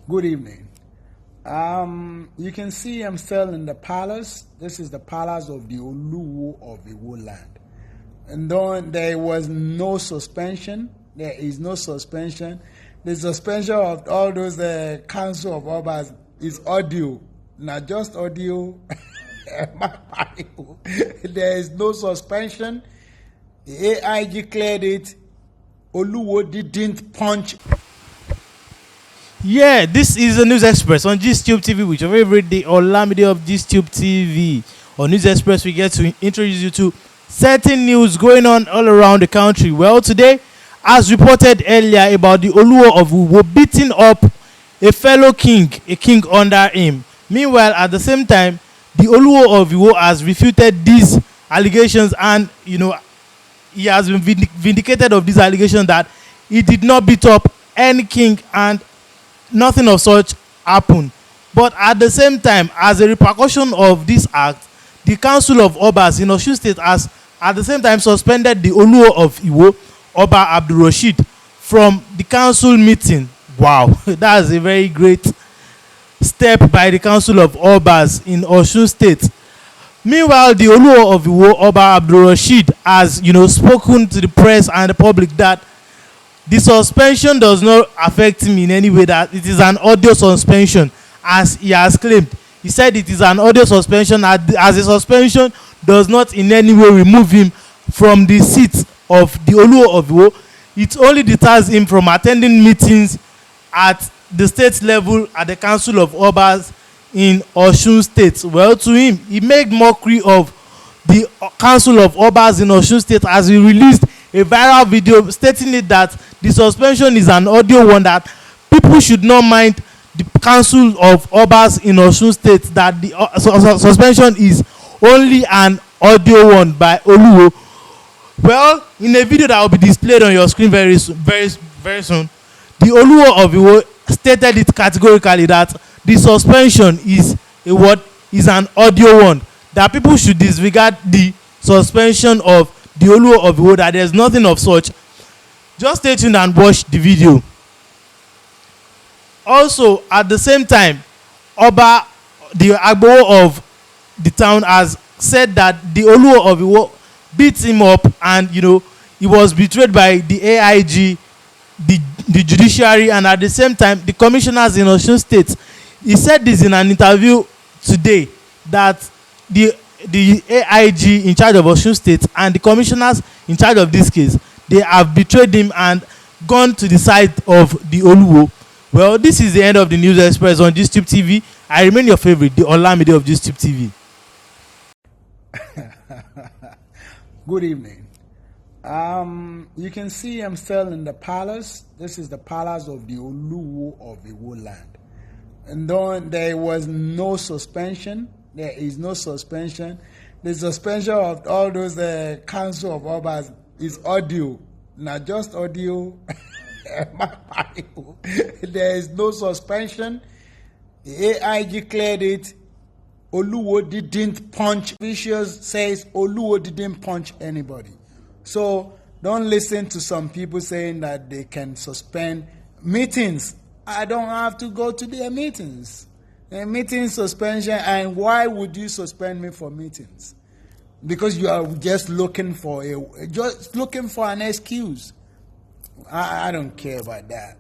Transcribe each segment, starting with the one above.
Good evening. You can see I'm still in the palace. This is the palace of the Oluwo of Iwo land. And though there was no suspension, there is no suspension. The suspension of all those council of Obas is audio, not just audio. There is no suspension. The AIG cleared it. Oluwo didn't punch. Yeah, this is the News Express on GStube TV with your favorite day Olamide of GStube TV. On News Express, we get to introduce you to certain news going on all around the country. Well, today, as reported earlier about the Oluwo of Iwo beating up a fellow king, a king under him. Meanwhile, at the same time, the Oluwo of Iwo has refuted these allegations, and he has been vindicated of these allegations that he did not beat up any king and nothing of such happened. But at the same time, as a repercussion of this act, the Council of Obas in Osun State has at the same time suspended the Oluwo of Iwo, Oba Abdul Rashid, from the council meeting. Wow, that's a very great step by the Council of Obas in Osun State. Meanwhile, the Oluwo of Iwo, Oba Abdul Rashid, has spoken to the press and the public that the suspension does not affect him in any way, that it is an audio suspension, as he has claimed. He said it is an audio suspension, as a suspension does not in any way remove him from the seat of the Oluwo of Iwo. It only deters him from attending meetings at the state level at the Council of Obas in Osun State. Well, to him, he made mockery of the Council of Obas in Osun State as he released a viral video stating it that the suspension is an audio one, that people should not mind the Council of Obas in Osun State, that the suspension is only an audio one by Oluwo. Well, in a video that will be displayed on your screen very soon, the Oluwo of Iwo stated it categorically that the suspension is an audio one, that people should disregard the suspension of the Oluwo of Iwo, that there's nothing of such. Just stay tuned and watch the video. Also, at the same time, Oba, the Agbowo of the town, has said that the Oluwo of Iwo beat him up, and he was betrayed by the AIG, the judiciary, and at the same time the commissioners in Osun State. He said this in an interview today, that the AIG in charge of Osun State and the commissioners in charge of this case, they have betrayed him and gone to the side of the Oluwo. Well, this is the end of the News Express on GStube TV. I remain your favorite, the Olamide of GStube TV. Good evening. You can see I'm still in the palace. This is the palace of the Oluwo of Iwo land. And though there was no suspension, there is no suspension. The suspension of all those council of Obas is audio, not just audio. There is no suspension. The AIG cleared it. Oluwo didn't punch. Vicious says Oluwo didn't punch anybody. So don't listen to some people saying that they can suspend meetings. I don't have to go to their meetings. A meeting suspension, and why would you suspend me for meetings? Because you are just looking for an excuse. I don't care about that.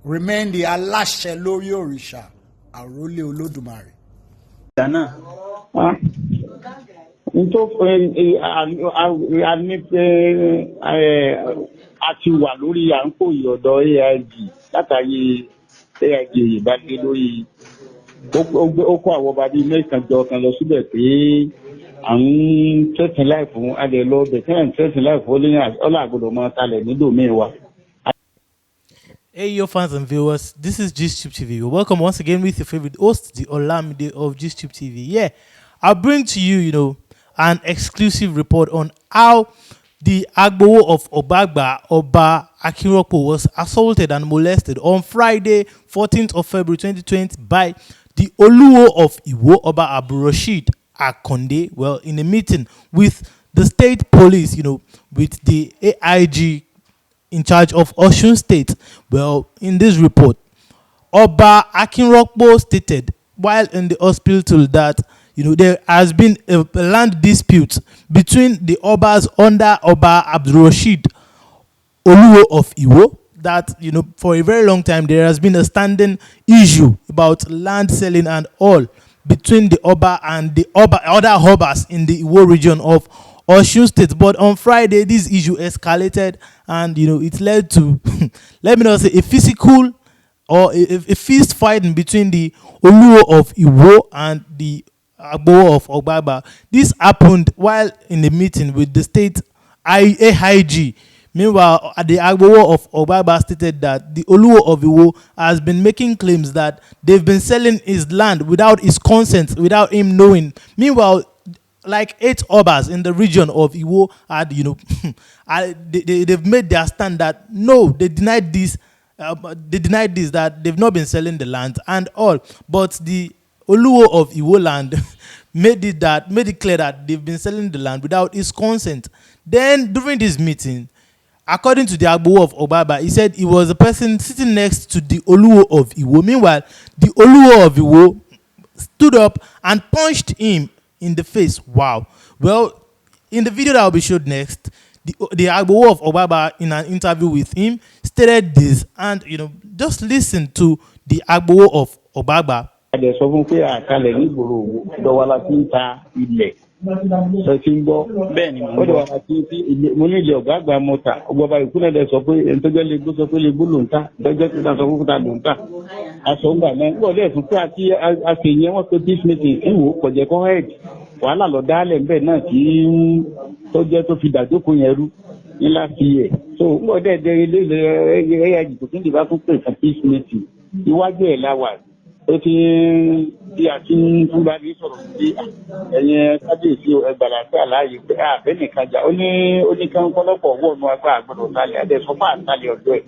Remain the aláṣẹ lórí òrìṣà, àrólé Olódùmarè. Dana. Nítorí a ní pé a ti wà lórí à ń kó ìyọ̀dọ̀ AIG látàrí AIG ìbádé lórí ó kó àwọn ọba bíi mẹ́sàn-án kan lọ síbẹ̀ pé à ń tẹ̀sìn láì fún adé lọ bẹ̀ tẹ́lẹ̀ ń tẹ̀sìn láì fún ọlá àgbọ̀dọ̀ máa talẹ̀ nílò mẹ́wàá. Hey, your fans and viewers, this is GStube TV. You're welcome once again with your favorite host, the Olamide of GStube TV. Yeah, I'll bring to you, an exclusive report on how the Agbowo of Obagba, Oba Akinropo, was assaulted and molested on Friday, 14th of February 2020 by the Oluwo of Iwo, Oba Abdul Rashid Akonde, well, in a meeting with the state police, with the AIG in charge of Osun State. Well, in this report, Oba Akinrokpo stated while in the hospital that there has been a land dispute between the Obas under Oba Abdulrasheed Oluwo of Iwo, that for a very long time there has been a standing issue about land selling and all between the Oba and the other Obas in the Iwo region of Osun State. But on Friday, this issue escalated, and it led to let me not say a physical or a fist fighting between the Oluwo of Iwo and the Agbowo of Ogbagba. This happened while in a meeting with the state AIG. Meanwhile, the Agbowo of Obas stated that the Oluwo of Iwo has been making claims that they've been selling his land without his consent, without him knowing. Meanwhile, like 8 Obas in the region of Iwo had, they've made their stand that no, they denied this, that they've not been selling the land and all. But the Oluwo of Iwo land made it clear that they've been selling the land without his consent. Then during this meeting, according to the Agbowo of Ogbagba, he said he was a person sitting next to the Oluwo of Iwo. Meanwhile, the Oluwo of Iwo stood up and punched him in the face. Wow. Well, in the video that will be showed next, the Agbowo of Ogbagba, in an interview with him, stated this, and just listen to the Agbowo of Ogbagba. Sọ ti ń gbọ́ bẹ́ẹ̀ ni ó dẹ̀ wà láti mo ní ilé ọ̀gá àgbà mọ́ta ọgbọ́ba ìkúnlẹ̀ dẹ̀ sọ pé ẹni tó jẹ́ lè gbó sọ pé lè gbó lòun ta lọ́jọ́ tó dáa sọ fún kúta lòun ta aṣọ ń gbà náà ń gbọ́ dẹ̀ tún pé àti àṣeyẹn wọn pé peace meeting ìwò kọ̀jẹ̀ kan head wàhálà lọ dálẹ̀ ńbẹ̀ náà tí tó jẹ́ tó fi dàjókòó yẹn rú ní láti yẹ so ń gbọ́ dẹ̀ dẹ̀ ilé ẹ̀yà ìdìbò tó ń dìbò fún pé fún peace meeting iwájú ẹ̀ láwà ó ti bí a ti ń túbà ní sọ̀rọ̀ sí ẹ̀yẹn kábíyèsí ẹgbàlá sí àlàyé pé àbẹ́nìkan jà ó ní kán kọ́lọ́pọ̀ owó ọ̀nà agbá àgbọ̀dọ̀ sálẹ̀ àdẹ̀sọ́pá àtàlẹ̀ ọ̀dọ́ ẹ̀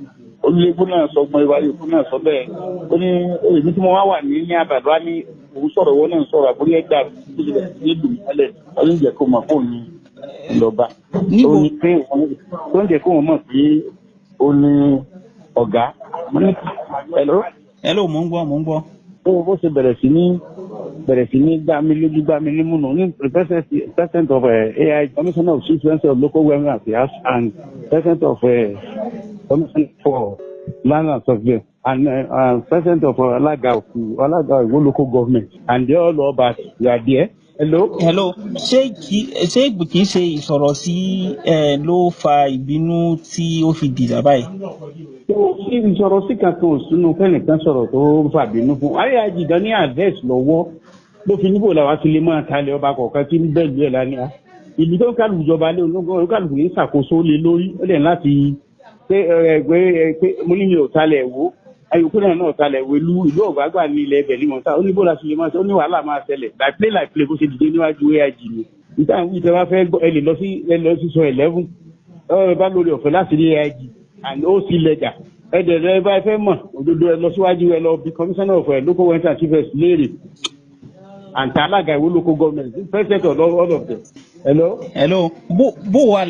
olùlẹ́gbó náà sọ ọgbọ́n ìwà yòókù náà sọ bẹ́ẹ̀ ó ní èmi tí mo wà ní àbàdo á ní òun sọ̀rọ̀ owó náà sọ̀rọ̀ àbúrí ẹgbà nílùú ìmọ̀lẹ̀ ọlọ́njẹ́ kó mọ̀ fóun ní ìlọ́ba ó ní pé ó ń jẹ́ kó wọ́n mọ̀ pé ó ní ọ̀gá. Hello, mò ń gbọ́. Bó ṣe bẹ̀rẹ̀ sí ní gbá mi lójú gbá mi nímú nù ní president of AI commissioner of chief of local government affairs and president of commission for land and survey and president of Alaga Iwo local government and they all Obas you are there. Hello. Ṣé kìí ṣe ìsọ̀rọ̀ sí ló fa ìbínú tí ó fi dìjà báyìí? Ṣé ìsọ̀rọ̀ sí kankan òsínú fẹ́nìkan sọ̀rọ̀ tó fàbínú fún? Ayé àjìgán ní àdẹ́sì lọ́wọ́ ló fi níbò làwa ti lè máa talẹ̀ ọba kọ̀ọ̀kan tí ń bẹ́ẹ̀ lé lánàá. Ìlú tó ń kálù ìjọba lé olókàlùkù ní ìṣàkóso lé lórí ó lẹ̀ láti pé mo ní mi ò talẹ̀ wò. Ayòkú náà talẹ̀ wẹ̀lú ìlú Ọ̀gbàgbà ní ilẹ̀ ẹbẹ̀ ní mọ̀tá ó ní bó la ṣe lè máa ṣe ó ní wàhálà máa ṣẹlẹ̀ láìpẹ́ bó ṣe dìde níwájú AIG ni nígbà tí wọ́n fẹ́ gbọ́ ẹ lè lọ sí sọ 11 ẹ bá lórí ọ̀fẹ́ láti rí AIG and ó sì lẹ́jà ẹ dẹ̀ bá ẹ fẹ́ mọ̀ òdodo ẹ lọ síwájú ẹ lọ bí commissioner of local government and chief léèrè àǹtí alága Ìwó local government president of all of them. Hello.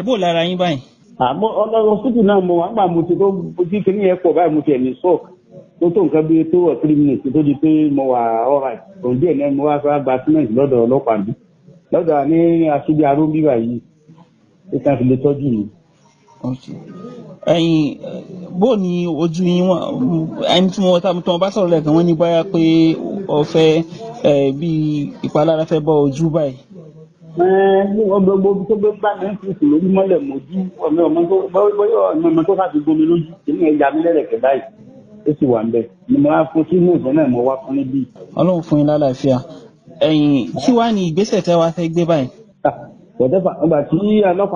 Bó lára yín báyìí. Àmọ́ ọlọ́run fúdù náà mo wá gbà mo ti tó ojú kí ní ẹ̀pọ̀ báyìí mo ti ẹ̀ ní sọ́ọ̀kì tó nǹkan bíi 2 or 3 minutes tó di pé mo wà alright òun díẹ̀ náà mo wá fẹ́ gba cement lọ́dọ̀ ọlọ́pàá bí lọ́dọ̀ ní aṣíbi aróbíwá yìí ó kàn fi lè tọ́jú mi. Ẹ̀yin bó ni ojú yín wọn ẹni tí wọ́n bá sọ̀rọ̀ lẹ́ẹ̀kan wọ́n ní báyà pé ọ̀fẹ́ bíi ìpalára fẹ́ bọ́ ojú báyìí. Gbogbo tó gbé bá mi ń fi sùn lórí mọ́lẹ̀ mojú ọmọ tó bá ti gbomi lójú èmi ẹ̀yà mi lẹ́rẹ̀kẹ́ báyìí ó sì wà ń bẹ̀ ni mo wá fún sínú ìfẹ́ náà mo wá fún níbí. Ọlọ́run fún yín lálàáfíà. Ẹ̀yin kí wàá ní ìgbésẹ̀ tẹ́ wá fẹ́ gbé báyìí. Whatever ọgbà tí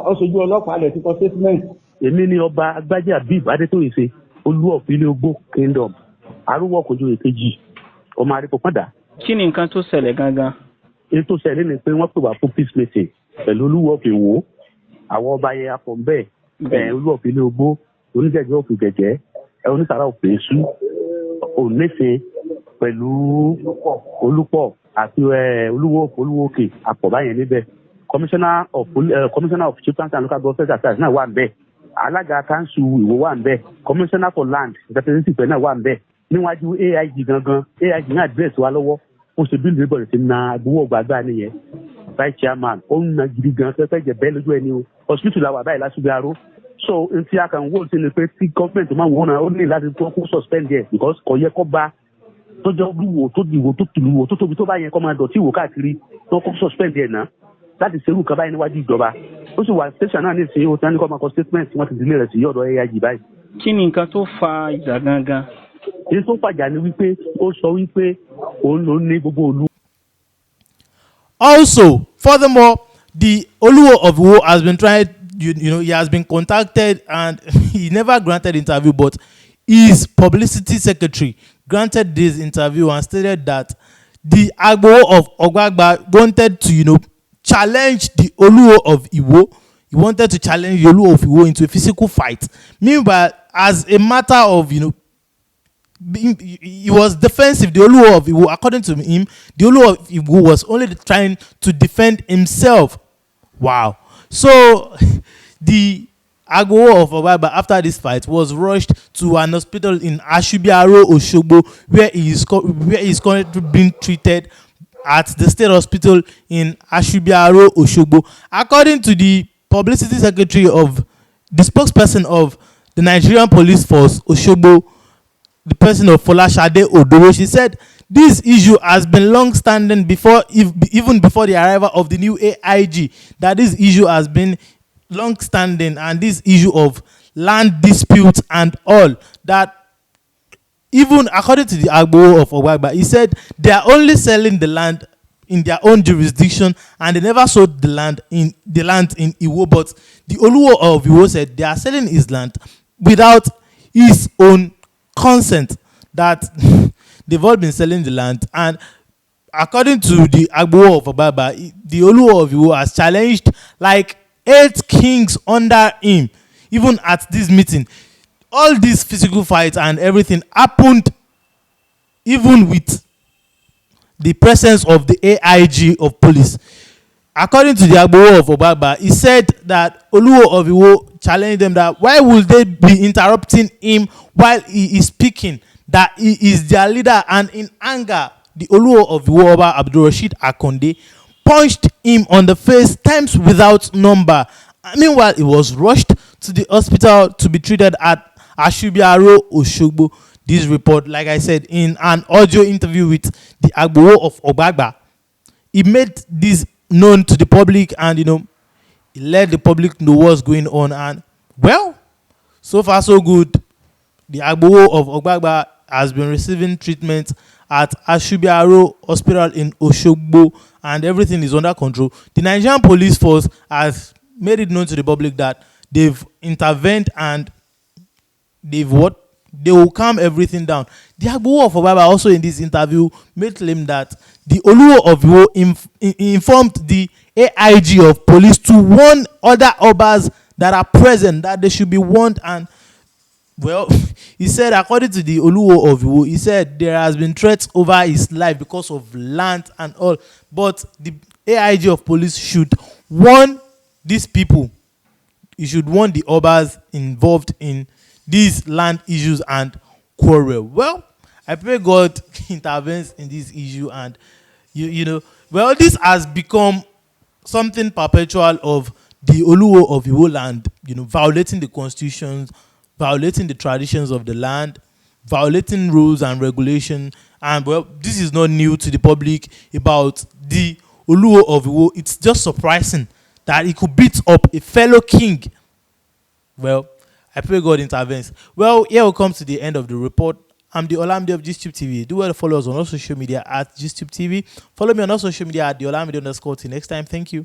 ó ṣojú ọlọ́pàá rẹ̀ ti kọ statement. Èmi ni ọba Agbájé Abib Adétóyèsé Olu of Iwo Kingdom arúgbó kojú èkejì ọmọ àríkọ̀pọ̀dà. Kí ni nǹkan tó ṣẹlẹ̀ gangan? Èyí tó ṣẹlẹ̀ ni pé wọ́n pè wá fún peace meeting pẹ̀lú Olu of Iwo àwọn ọba yẹn afọ̀ bẹ́ẹ̀ Olu of Iwo oníjẹ̀jẹ̀ òfin jẹ̀jẹ̀ onísàrà òfin sú onífin pẹ̀lú Olúpọ̀ àti Olúwo Òkè àpọ̀bá yẹn níbẹ̀ commissioner of chieftaincy and local government affairs náà wà níbẹ̀ alága kanṣu Ìwó wà ń bẹ̀, commissioner for land representative náà wà ń bẹ̀, níwájú AIG gangan AIG náà address wa lọ́wọ́ ó ṣe bí lóògbé ti na agbowó gbàgbà nìyẹn vice chairman ó ń na gidi gan fẹ́fẹ́ jẹ bẹ́ẹ̀ lójú ẹni o hospital la wà báyìí lásùgbé aró so n tí a kàn wó sí ni pé tí gọ́ọ̀mẹ̀ntì máa wọ́n náà ó ní láti tó kó suspend yẹ because kò yẹ kó bá tó jẹ́ olúwo tó dìwò tó tìlúwo tó tóbi tó bá yẹn kó máa dọ̀tí ìwò káàkiri tó kó suspend yẹ náà láti ṣerú kan báyìí níwájú ìjọba ó sì wà station náà ní ìsìn ó ti ní kó máa kọ statement wọ́n ti dìlé rẹ̀ sí ọ̀dọ̀ AIG báyìí. kí ni nǹkan tó fa ìjà gangan. èyí tó fàjà ni wípé ó sọ wípé òun ló ní gbogbo olú. Also, furthermore, the Oluwo of Iwo has been trying, you know, he has been contacted and he never granted interview, but his publicity secretary granted this interview and stated that the Agbowo of Ogbagba wanted to, you know, challenge the Oluwo of Iwo. He wanted to challenge the Oluwo of Iwo into a physical fight. Meanwhile, as a matter of, you know, he was defensive. The Olu of Iwo, according to him, the Olu of Iwo was only trying to defend himself. Wow. So the Agbowo of Obaba after this fight was rushed to an hospital in Ashubiaro, Oshogbo, where he is currently being treated at the state hospital in Ashubiaro, Oshogbo. According to the publicity secretary of the spokesperson of the Nigerian Police Force, Oshogbo, the person of Folashade Odowo, she said this issue has been long-standing even before the arrival of the new AIG, that this issue has been long-standing, and this issue of land disputes and all that, even according to the Agbowo of Ogbagba, he said they are only selling the land in their own jurisdiction and they never sold the land in Iwo, but the Oluwo of Iwo said they are selling his land without his own consent, that they've all been selling the land. And according to the Agbowo of Obaba, the Oluwo of Iwo has challenged like 8 kings under him. Even at this meeting, all these physical fights and everything happened even with the presence of the AIG of police. According to the Agbowo of Obaba, he said that Oluwo of Iwo challenged them that why would they be interrupting him while he is speaking, that he is their leader, and in anger, the Oluwo of Iwo Oba Abdulrasheed Akonde punched him on the face times without number. Meanwhile, he was rushed to the hospital to be treated at Ashubiaro, Oshogbo. This report, like I said, in an audio interview with the Agbowo of Obagba, he made this known to the public, and you know, he let the public know what's going on. And well, so far so good. The Agbowo of Ogbagba has been receiving treatment at Ashubiaro Hospital in Oshogbo, and everything is under control. The Nigerian Police Force has made it known to the public that they've intervened and they will calm everything down. The Agbowo of Obaba also in this interview made claim that the Oluwo of Iwo informed the AIG of police to warn other Obas that are present that they should be warned. And well, he said, according to the Oluwo of Iwo, he said there has been threats over his life because of land and all, but the AIG of police should warn these people. He should warn the Obas involved in these land issues and quarrel. Well, I pray God intervenes in this issue, and you know, well, this has become something perpetual of the Oluwo of Iwo land, you know, violating the constitutions, violating the traditions of the land, violating rules and regulations. And well, this is not new to the public about the Oluwo of Iwo. It's just surprising that he could beat up a fellow king. Well, I pray God intervenes. Well, here we come to the end of the report. I'm the Olamide of GistTube TV. Do well to follow us on all social media at GistTube TV. Follow me on all social media at the Olamide_. Till next time, thank you.